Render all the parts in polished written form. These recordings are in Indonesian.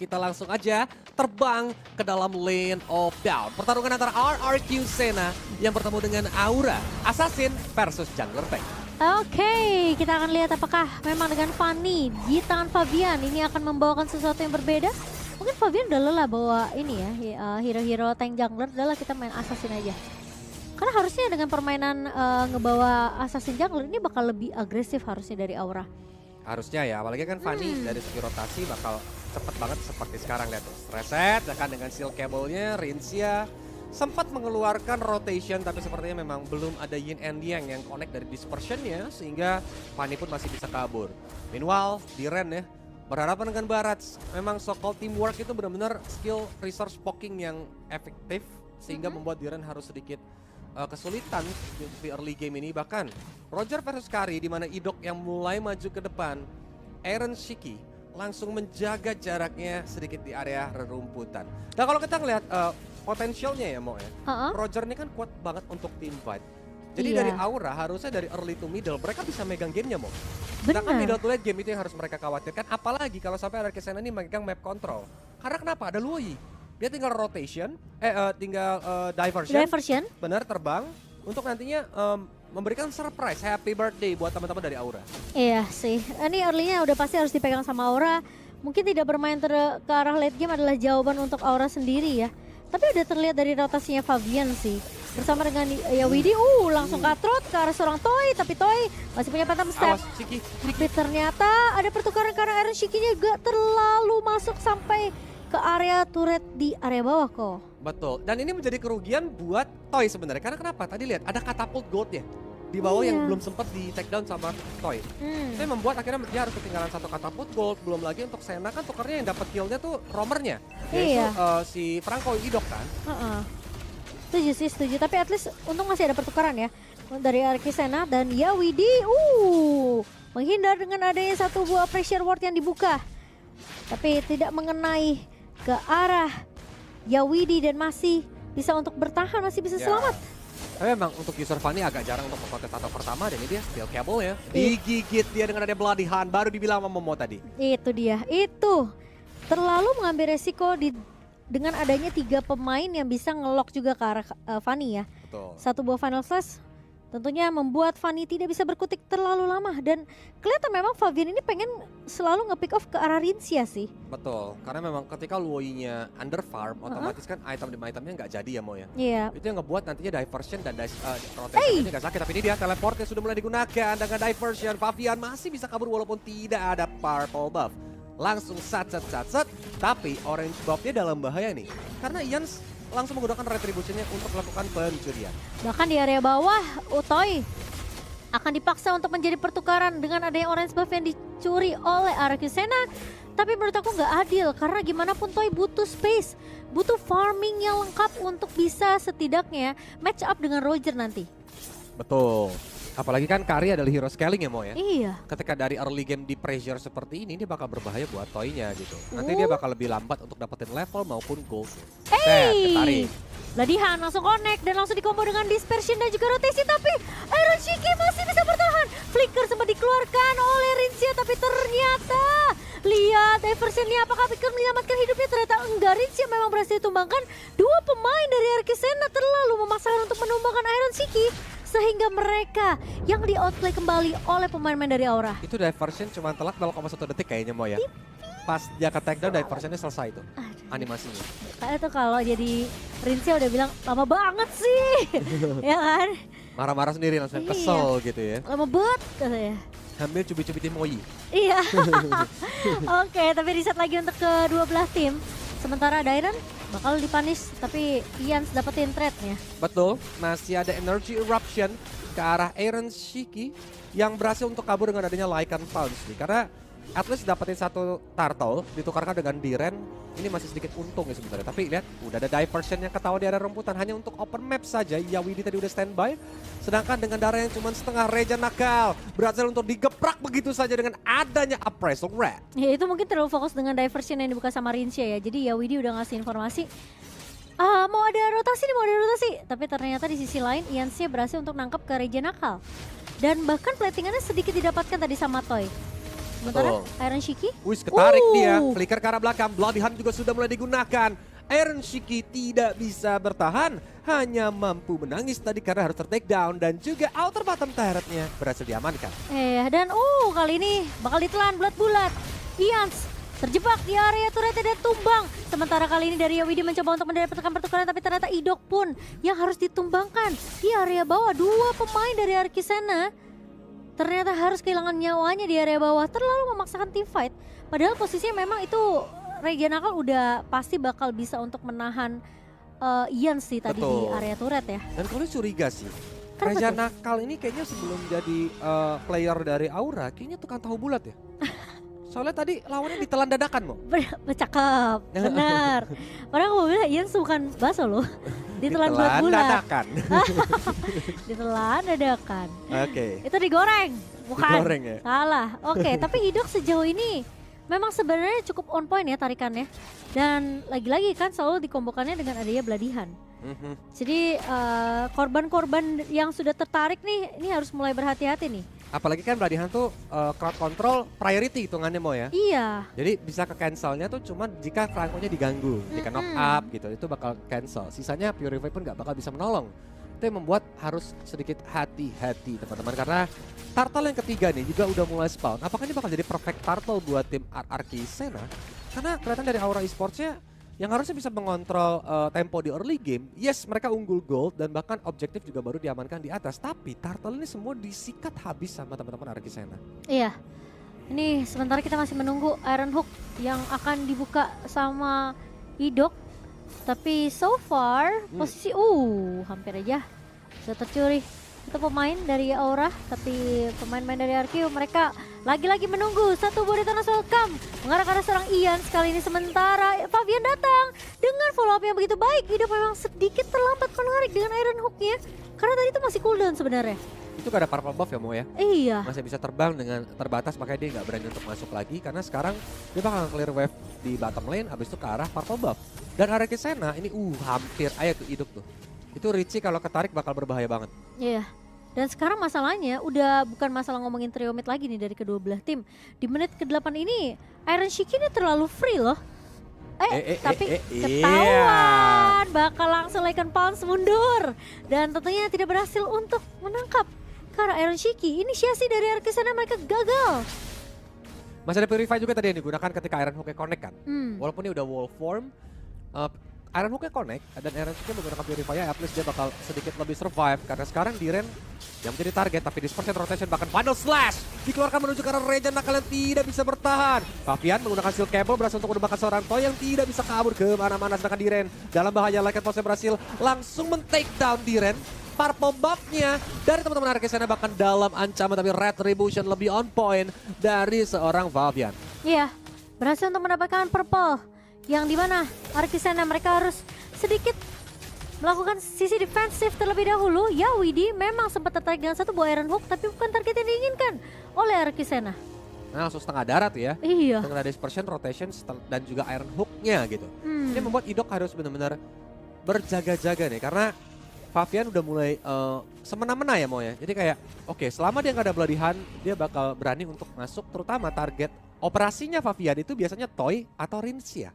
Kita langsung aja terbang ke dalam Lane of Doubt. Pertarungan antara RRQ Sena yang bertemu dengan Aura, Assassin versus Jungler Tank. Oke, kita akan lihat apakah memang dengan Fanny di tangan Fabian ini akan membawakan sesuatu yang berbeda. Mungkin Fabian udah lelah bawa ini ya, hero-hero tank jungler, udahlah kita main assassin aja. Karena harusnya dengan permainan ngebawa assassin jungler ini bakal lebih agresif harusnya dari Aura. Harusnya ya, apalagi kan Fanny dari segi rotasi bakal cepet banget seperti sekarang. Lihat tuh, reset kan dengan shield cable-nya, Rincia sempat mengeluarkan rotation tapi sepertinya memang belum ada yin and yang connect dari dispersion-nya sehingga Fanny pun masih bisa kabur. Meanwhile, Diren ya berhadapan dengan Barats, memang so-called teamwork itu benar-benar skill resource poking yang efektif sehingga membuat Diren harus sedikit kesulitan di early game ini. Bahkan Roger versus Kari di mana Idok yang mulai maju ke depan, Aaron Shiki langsung menjaga jaraknya sedikit di area rerumputan. Nah kalau kita ngelihat potensialnya ya Mo ya, Roger ini kan kuat banget untuk team fight. Jadi dari Aura harusnya dari early to middle mereka bisa megang gamenya Mo. Sedangkan middle to late game itu yang harus mereka khawatirkan, apalagi kalau sampai RRQ Sena ini megang map control. Karena kenapa? Ada Luoyi. Dia tinggal rotation, tinggal diversion. Benar, terbang untuk nantinya memberikan surprise happy birthday buat teman-teman dari Aura. Iya sih, ini early-nya udah pasti harus dipegang sama Aura. Mungkin tidak bermain ke arah late game adalah jawaban untuk Aura sendiri ya. Tapi udah terlihat dari rotasinya Fabian sih. Bersama dengan Yawidi, langsung katrot ke arah seorang Toy. Tapi Toy masih punya phantom step. Tapi ternyata ada pertukaran karena Aaron Shiki-nya gak terlalu masuk sampai ke area turret di area bawah kok. Betul, dan ini menjadi kerugian buat Toy sebenarnya. Karena kenapa? Tadi lihat ada catapult gold-nya di bawah yang belum sempat di take down sama Toy. Itu yang membuat akhirnya dia harus ketinggalan satu catapult gold. Belum lagi untuk Sena kan tukernya yang dapat kill-nya tuh roamernya. Yaitu si Franco Idok kan. Setuju sih, setuju. Tapi at least untung masih ada pertukaran ya dari RRQ Sena dan Yawidi. Menghindar dengan adanya satu buah pressure ward yang dibuka. Tapi tidak mengenai ke arah Yawidi dan masih bisa untuk bertahan, masih bisa selamat. Tapi memang untuk user Fanny agak jarang untuk memprotes atau pertama dan ini dia skill cable ya. Digigit dia dengan ada Bloody Hand, baru dibilang sama Momo tadi. Itu dia, itu. Terlalu mengambil resiko dengan adanya 3 pemain yang bisa ngelock juga ke arah Fanny ya. Betul. Satu buah final slash tentunya membuat Fanny tidak bisa berkutik terlalu lama. Dan kelihatan memang Fabian ini pengen selalu nge-pick off ke arah Rincia sih. Betul, karena memang ketika Luoyi-nya under farm, otomatis kan item-itemnya nggak jadi ya Mo ya. Iya. Itu yang ngebuat nantinya diversion dan rotation-nya nggak sakit. Tapi ini dia teleportnya sudah mulai digunakan dengan diversion. Fabian masih bisa kabur walaupun tidak ada purple buff. Langsung sat. Tapi orange buff-nya dalam bahaya nih. Karena Ian langsung menggunakan retribution-nya untuk melakukan pencurian. Bahkan di area bawah, Utoy akan dipaksa untuk menjadi pertukaran dengan adanya orange buff yang dicuri oleh RRQ Sena. Tapi menurut aku nggak adil karena gimana pun Toy butuh space, butuh farming yang lengkap untuk bisa setidaknya match up dengan Roger nanti. Betul. Apalagi kan Kari adalah hero scaling ya Mo ya. Iya. Ketika dari early game di pressure seperti ini dia bakal berbahaya buat Toy-nya gitu. Nanti dia bakal lebih lambat untuk dapetin level maupun gold. Ketarik. Ladihan langsung connect dan langsung dikombo dengan dispersion dan juga rotasi, tapi Aaron Shiki masih bisa bertahan. Flicker sempat dikeluarkan oleh Rincia tapi ternyata lihat diversionnya, apakah Flicker menyelamatkan hidupnya? Ternyata enggak. Rincia memang berhasil ditumbangkan. 2 pemain dari RRQ Sena terlalu memaksakan untuk menumbangkan Aaron Shiki sehingga mereka yang di outplay kembali oleh pemain-pemain dari Aura. Itu diversion cuma telat 0,1 detik kayaknya Mo ya. Pas dia ke takedown diversionnya selesai itu animasinya. Kayak tuh kalau jadi Rincia udah bilang lama banget sih. Ya kan? Marah-marah sendiri langsung kesel gitu ya. Lama banget katanya. Ambil cubit-cubitin Moi. Iya. Oke, tapi reset lagi untuk kedua belah tim. Sementara Dairen bakal dipunish tapi Ian dapetin trade-nya. Betul, masih ada energy eruption ke arah Aaron Shiki yang berhasil untuk kabur dengan adanya Lycan Pounce nih. Karena at least dapetin satu turtle ditukarkan dengan Diren, ini masih sedikit untung ya sebenarnya. Tapi lihat udah ada diversion yang ketawa di area rumputan hanya untuk open map saja. Yawidi tadi udah standby. Sedangkan dengan darah yang cuma setengah, Reja nakal berhasil untuk digeprak begitu saja dengan adanya appraisal red. Ya itu mungkin terlalu fokus dengan diversion yang dibuka sama Rincia ya. Jadi Yawidi udah ngasih informasi mau ada rotasi nih, mau ada rotasi. Tapi ternyata di sisi lain Iansnya berhasil untuk nangkep ke Reja nakal. Dan bahkan platingannya sedikit didapatkan tadi sama Toy. Sementara Betul. Iron Shiki, Wis ketarik dia, flicker ke arah belakang, Bloody Hunt juga sudah mulai digunakan. Iron Shiki tidak bisa bertahan, hanya mampu menangis tadi karena harus ter-take down dan juga outer bottom turretnya berhasil diamankan. dan kali ini bakal ditelan bulat-bulat. Ians terjebak di area turret dan tumbang. Sementara kali ini dari Yawidi mencoba untuk mendapatkan pertukaran, tapi ternyata Idok pun yang harus ditumbangkan di area bawah. Dua pemain dari Arkisena ternyata harus kehilangan nyawanya di area bawah, terlalu memaksakan team fight. Padahal posisinya memang itu Regia Nakal udah pasti bakal bisa untuk menahan Ian sih tadi di Betul. area turret ya. Dan kalau curiga sih, Kenapa Reja tuh? Nakal ini kayaknya sebelum jadi player dari Aura, kayaknya tukang tahu bulat ya. Soalnya tadi lawannya ditelan dadakan mau. Bercakap, benar. Padahal gue bilang Ian bukan bakso loh. Ditelan bulat-bulat. dadakan. Ditelan dadakan. Oke. Itu digoreng, bukan? Digoreng ya? Salah. Oke, tapi Idok sejauh ini memang sebenarnya cukup on point ya tarikannya. Dan lagi-lagi kan selalu dikombokannya dengan adanya Bladihan. Mhm. Jadi korban-korban yang sudah tertarik nih, ini harus mulai berhati-hati nih. Apalagi kan Bloody Hunt tuh crowd control priority hitungannya mau ya. Iya, Jadi bisa ke cancelnya tuh cuma jika Franco-nya diganggu, jika knock up gitu, itu bakal cancel. Sisanya Purify pun nggak bakal bisa menolong. Itu yang membuat harus sedikit hati-hati teman-teman, karena turtle yang ketiga nih juga udah mulai spawn. Apakah ini bakal jadi perfect turtle buat tim Arkisena? Karena kelihatan dari aura esportsnya yang harusnya bisa mengontrol tempo di early game. Yes, mereka unggul gold dan bahkan objektif juga baru diamankan di atas. Tapi turtle ini semua disikat habis sama teman-teman Arkisena. iya. Ini sementara kita masih menunggu Iron Hook yang akan dibuka sama Idok. Tapi so far posisi hampir aja sudah tercuri. Itu pemain dari Aura, tapi pemain-pemain dari Arkiu mereka lagi-lagi menunggu satu buah international welcome mengarah ke arah seorang Ian sekali ini. Sementara Fabian datang dengan follow up yang begitu baik. Idok memang sedikit terlambat menarik dengan Iron Hook-nya karena tadi itu masih cooldown sebenarnya. Itu gak ada purple buff ya Mo ya? Iya. Masih bisa terbang dengan terbatas, makanya dia nggak berani untuk masuk lagi karena sekarang dia bakal clear wave di bottom lane, habis itu ke arah purple buff. Dan Arkisena ini hampir aja ke hidup tuh. Itu Richie kalau ketarik bakal berbahaya banget. Iya. Dan sekarang masalahnya udah bukan masalah ngomongin trio mid lagi nih dari kedua belah tim. Di menit ke-8 ini Iron Shiki ini terlalu free loh. Tapi ketahuan bakal langsung Lycan Pounce mundur. Dan tentunya tidak berhasil untuk menangkap karena Iron Shiki. Inisiasi dari Arkisena mereka gagal. Masih ada Purify juga tadi yang digunakan ketika Iron Hook-nya connect kan. Walaupun ini udah wall form, Iron Hook-nya connect dan Iron Shiki menggunakan Purify, at least dia bakal sedikit lebih survive. Karena sekarang Diren yang menjadi target, tapi dispersion rotation bahkan final slash dikeluarkan menuju ke arah Reja Nakal yang tidak bisa bertahan. Fabian menggunakan shield cable berhasil untuk menembakkan seorang Toy yang tidak bisa kabur ke mana-mana, sedangkan Diren dalam bahaya. Lycan Pounce berhasil langsung men-take down Diren. Purple buff-nya dari teman-teman Arkisena bahkan dalam ancaman, tapi Retribution lebih on point dari seorang Fabian. Iya, berhasil untuk mendapatkan purple. Yang dimana Arkisena mereka harus sedikit melakukan sisi defensif terlebih dahulu. Ya, Widi memang sempat tertarik dengan satu buah Iron Hook, tapi bukan target yang diinginkan oleh Arkisena. Nah, langsung setengah darat ya. Iya. Dengan ada dispersion, rotation, dan juga Iron Hook-nya gitu. Ini membuat Idok harus benar-benar berjaga-jaga nih, karena Fabian udah mulai semena-mena ya mau ya. Jadi kayak oke, selama dia nggak ada Bloody Hunt, dia bakal berani untuk masuk, terutama target operasinya Fabian itu biasanya Toy atau Rincia.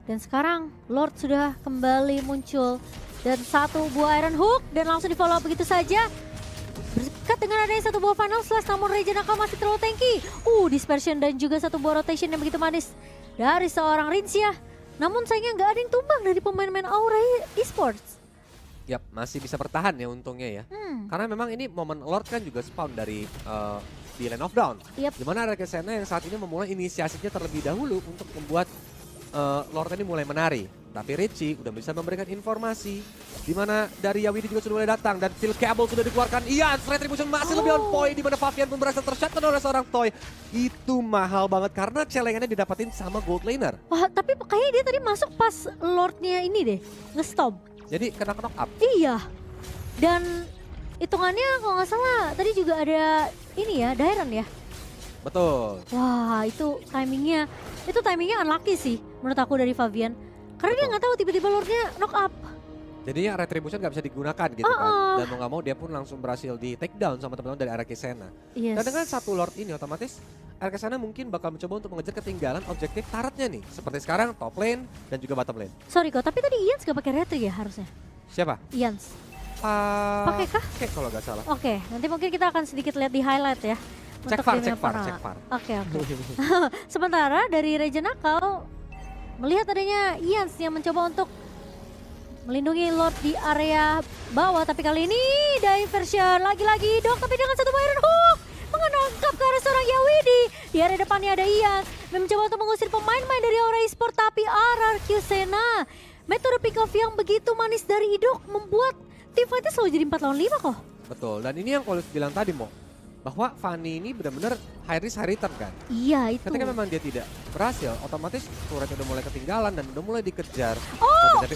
Dan sekarang Lord sudah kembali muncul dan satu buah Iron Hook dan langsung di follow up begitu saja. Berdekat dengan adanya satu buah final slash, namun Reja Nakal masih terlalu tanky. Dispersion dan juga satu buah rotation yang begitu manis dari seorang Rincia. Namun sayangnya nggak ada yang tumbang dari pemain-pemain Aura Esports. Yap, masih bisa bertahan ya untungnya ya. Karena memang ini momen Lord kan juga spawn dari di Land of Dawn. Dimana Arkisena yang saat ini memulai inisiasinya terlebih dahulu untuk membuat Lord ini mulai menari. Tapi Richie udah bisa memberikan informasi dimana dari Yawidi juga sudah mulai datang dan Steel Cable sudah dikeluarkan. Iya, Retribution masih lebih on point dimana Fabian pun berhasil tershutdown oleh seorang Toy. Itu mahal banget karena celengannya didapatin sama gold laner. Wah, tapi kayaknya dia tadi masuk pas Lordnya ini deh, nge-stop. Jadi kena knock up. Iya. Dan hitungannya kalau nggak salah tadi juga ada ini ya, Dairon ya. Betul. Wah, itu timingnya unlucky sih menurut aku dari Fabian. Karena dia nggak tahu tiba-tiba Lordnya knock up. Jadinya Retribution nggak bisa digunakan gitu kan. Dan mau nggak mau dia pun langsung berhasil di take down sama teman-teman dari Arkisena. Dan dengan satu Lord ini otomatis Arkesana mungkin bakal mencoba untuk mengejar ketinggalan objektif turretnya nih. Seperti sekarang top lane dan juga bottom lane. Sorry kok, tapi tadi Ians gak pakai retri ya harusnya? Siapa? Ians. Pakai kah? Pakai kalau nggak salah. Oke, nanti mungkin kita akan sedikit lihat di highlight ya. Cek untuk VAR, game cek yang VAR, pernah. cek VAR. Oke. Sementara dari Raja Nakal melihat adanya Ians yang mencoba untuk melindungi Lord di area bawah, tapi kali ini diversion lagi-lagi dok, tapi dengan satu Iron Hook menangkap ke arah seorang Yawidi. Di area depannya ada Ians mencoba untuk mengusir pemain-pemain dari Aura Esport, tapi RRQ Sena metode pick off yang begitu manis dari Idok membuat tim fightnya selalu jadi 4 lawan 5 kok. Betul, dan ini yang Kolus bilang tadi Mo, bahwa Fanny ini benar-benar high risk high return kan. Iya itu. Ketika memang dia tidak berhasil, otomatis turretnya udah mulai ketinggalan dan udah mulai dikejar. Tapi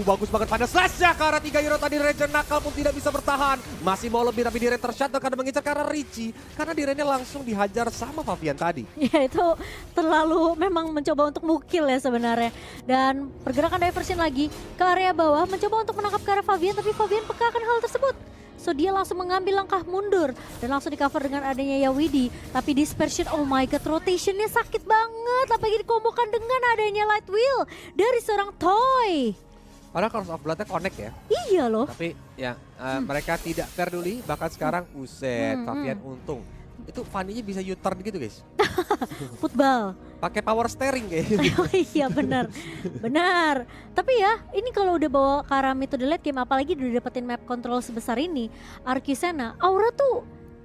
bagus banget pada slash-nya ke arah 3 hero tadi. Raja Nakal pun tidak bisa bertahan. Masih mau lebih tapi di rate tershutdown karena mengincar ke arah Richie. Karena di rate langsung dihajar sama Fabian tadi. Ya itu terlalu memang mencoba untuk mukil ya sebenarnya. Dan pergerakan diversion lagi ke area bawah mencoba untuk menangkap ke arah Fabian, tapi Fabian peka akan hal tersebut. So dia langsung mengambil langkah mundur dan langsung di cover dengan adanya Yawidi. Tapi dispersion, oh my god, rotationnya sakit banget. Apalagi dikombokan dengan adanya Light Wheel dari seorang Toy. Padahal Curse of Blood-nya connect ya. Iya loh. Tapi ya mereka tidak peduli. Bahkan sekarang Fabian untung. Itu Fanny-nya bisa U-turn gitu guys. Football. Pakai power steering kayaknya. Oh iya benar. Benar. Tapi ya ini kalau udah bawa ke arah metode late game, apalagi udah dapetin map control sebesar ini, Arkisena, Aura tuh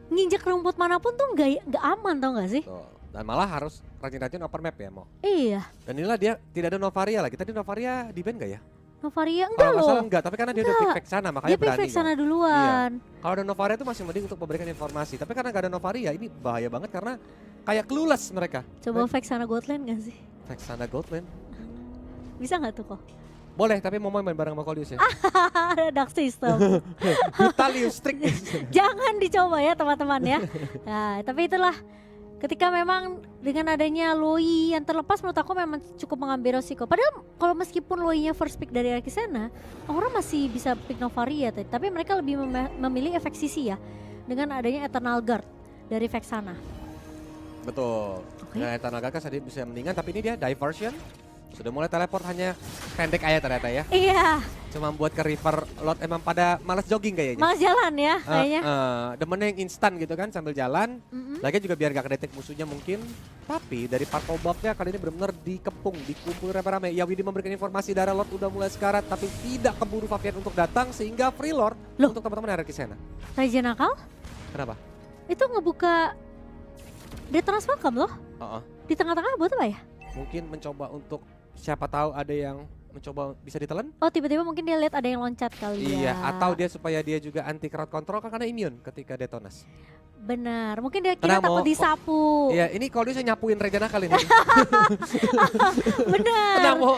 nginjek rumput manapun tuh nggak aman, tau gak sih? Tuh. Dan malah harus rajin-rajin open map ya Mo. Iya. Dan inilah dia tidak ada Novaria lagi. Tadi Novaria di ban gak ya? Novaria enggak Kalau nggak loh. salah enggak, tapi karena dia udah pick back sana makanya Dia pick berani. back sana kan? duluan. Iya. Kalau ada Novaria itu masih mending untuk memberikan informasi. Tapi karena nggak ada Novaria ini bahaya banget karena kayak clueless mereka. Coba fake sana Godland gak sih? Vexana Goldman. Bisa gak tuh kok? Boleh, tapi mau main bareng sama Kolius ya. Dark system. Brutalius strict. Jangan dicoba ya teman-teman ya. Nah, tapi itulah ketika memang dengan adanya Loi yang terlepas, menurut aku memang cukup mengambil resiko. Padahal kalau meskipun Loi-nya first pick dari Arkisena, orang masih bisa pick Novaria tadi. Tapi mereka lebih memilih efek sisi ya, dengan adanya Eternal Guard dari Vexana. Betul. Nah, Eternal Gagas tadi bisa mendingan, tapi ini dia diversion. Sudah mulai teleport, hanya pendek aja ternyata ya. Iya. Cuma buat ke river lot emang pada malas jogging kayaknya. Malas jalan ya kayaknya. Demennya yang instan gitu kan sambil jalan. Lagi juga biar gak kedetek musuhnya mungkin. Tapi dari Purple Buff-nya kali ini benar-benar dikepung, dikumpul rame-rame. Yawidi memberikan informasi darah Lord udah mulai sekarat, tapi tidak keburu Fabian untuk datang sehingga free Lord untuk teman-teman yang ada di sana. Raja Nakal? Kenapa? Itu ngebuka Detrans Welcome loh. Di tengah-tengah buat apa ya? Mungkin mencoba untuk siapa tahu ada yang mencoba bisa ditelan. Oh tiba-tiba mungkin dia lihat ada yang loncat kali ya. Iya, atau dia supaya dia juga anti crowd control kan karena immune ketika Detonas. Benar, mungkin dia kira Tenang, takut Mo. disapu. Iya, ini kalau dia nyapuin Regina kali ini. Benar. Tenang, Mo.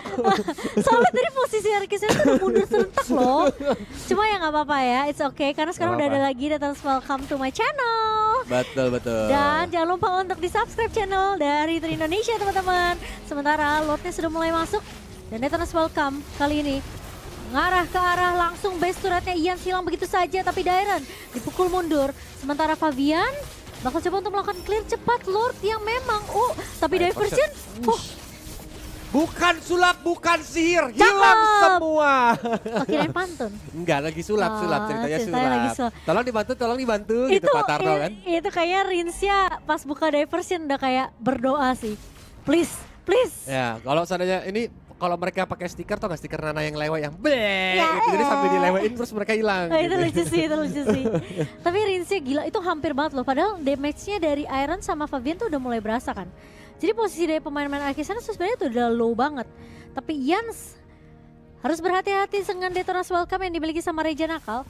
Soalnya dari posisi Arkisena itu udah mundur serentak loh. Cuma ya nggak apa-apa ya, it's okay karena sekarang udah ada lagi Datang Welcome to my channel. Betul, betul. Dan jangan lupa untuk di subscribe channel dari Tri Indonesia teman-teman. Sementara lotnya sudah mulai masuk dan Datang Welcome kali ini mengarah ke arah langsung base turretnya. Ian hilang begitu saja, tapi Dairon dipukul mundur. Sementara Fabian bakal coba untuk melakukan clear cepat Lord yang memang tapi diversion. Bukan sulap, bukan sihir, hilang semua. Kirain pantun. Enggak, lagi sulap ceritanya lagi sulap. Tolong dibantu gitu Pak Tarno kan. Itu kayak Rinsya pas buka diversion udah kayak berdoa sih. Please. Ya, kalau seandainya ini kalau mereka pakai stiker atau nggak stiker Nana yang lewat yang jadi sambil dilewain terus mereka hilang. Itu gitu. lucu sih. Tapi Rinsya gila, itu hampir banget loh. Padahal damage-nya dari Iron sama Fabian tuh udah mulai berasa kan. Jadi posisi dari pemain-pemain Arkisena sebenarnya tuh udah low banget. Tapi Yans harus berhati-hati dengan Detonas Welcome yang dimiliki sama Raja Nakal.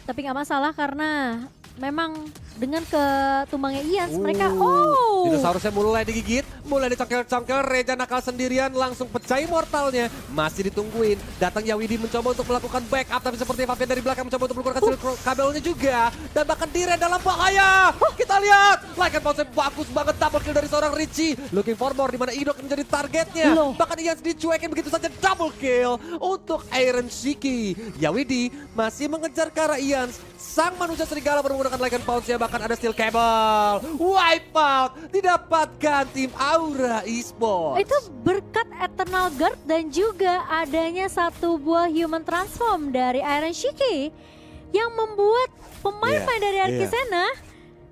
Tapi nggak masalah karena memang dengan ketumbangnya Ians mereka dinosaurusnya mulai digigit, mulai dicongkel-congkel. Raja Nakal sendirian langsung pecah mortalnya. Masih ditungguin. Datang Yawidi mencoba untuk melakukan backup, tapi seperti Fabian dari belakang mencoba untuk mengeluarkan kabelnya juga. Dan bahkan Diren dalam bahaya. Kita lihat, like and pause bagus banget, double kill dari seorang Richie. Looking for more, dimana Idok menjadi targetnya. Bahkan Ians dicuekin begitu saja, double kill untuk Iron Shiki. Yawidi masih mengejar ke arah Ians. Sang manusia serigala bermula dengan Dragon Pounce-nya, bahkan ada Steel Cable. Wipeout didapatkan tim Aura Esports. Itu berkat Eternal Guard dan juga adanya satu buah Human Transform dari Iron Shiki yang membuat pemain-pemain dari Arkisena.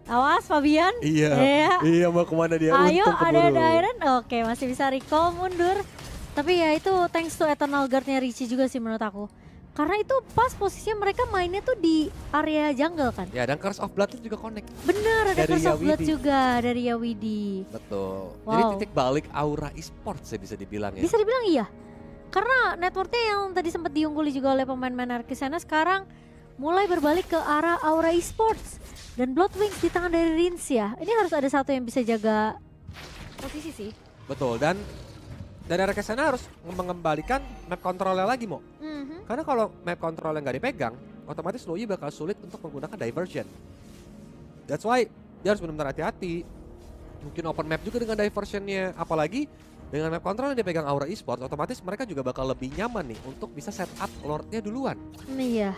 Awas Fabian. Iya mau kemana dia? Ayo Untung ada keburu. Iron. Oke, masih bisa recall mundur. Tapi ya itu thanks to Eternal Guard-nya Richie juga sih menurut aku. Karena itu pas posisinya mereka mainnya tuh di area jungle kan. Ya, dan Curse of Blood itu juga connect. Bener, ada Dari Curse of Blood Yawidi. juga dari Yawidi. Betul. Wow. Jadi titik balik Aura Esports ya bisa dibilang ya. Bisa dibilang iya. Karena networknya yang tadi sempat diungguli juga oleh pemain-pemain Arkisena sekarang mulai berbalik ke arah Aura Esports. Dan Bloodwings di tangan dari Rinsya. Ini harus ada satu yang bisa jaga posisi sih. Betul, dan dari arah ke sana harus mengembalikan map controlnya lagi, Mo. Karena kalau map controlnya nggak dipegang, otomatis Loi bakal sulit untuk menggunakan diversion. That's why dia harus benar-benar hati-hati. Mungkin open map juga dengan diversionnya. Apalagi dengan map control yang dipegang Aura Esports, otomatis mereka juga bakal lebih nyaman nih untuk bisa set up Lordnya duluan. Iya,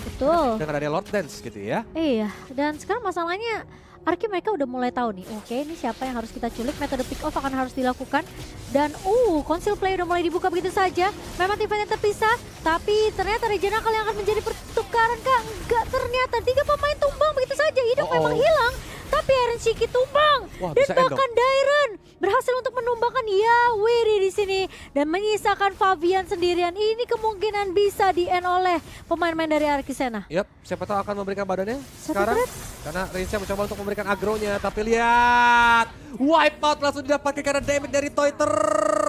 betul. Dengan ada Lord Dance gitu ya. Iya, dan sekarang masalahnya Arki mereka udah mulai tahu nih, oke ini siapa yang harus kita culik, metode pick off akan harus dilakukan. Dan conceal play udah mulai dibuka begitu saja. Memang eventnya terpisah, tapi ternyata Regeneral yang akan menjadi pertukaran kah? Enggak, ternyata 3 pemain tumbang begitu saja, hidup memang hilang. Tapi Iron Shiki tumbang. Wah, Dan bisa end bahkan Dairon berhasil untuk menumbangkan Yawiri di sini. Dan menyisakan Fabian sendirian. Ini kemungkinan bisa di-end oleh pemain-pemain dari Arkisena. Yap, siapa tahu akan memberikan badannya Satu sekarang. threat. Karena Rinsya mencoba untuk memberikan agronya, tapi lihat. Wipeout langsung didapatkan karena damage dari Toiter.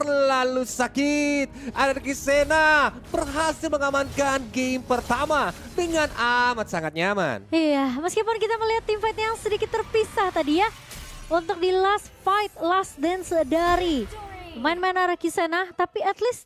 Lalu sakit. Arkisena berhasil mengamankan game pertama dengan amat sangat nyaman. Iya, meskipun kita melihat tim fight yang sedikit terpisah tadi ya. Untuk di last fight, last dance dari pemain-pemain Arkisena. Tapi at least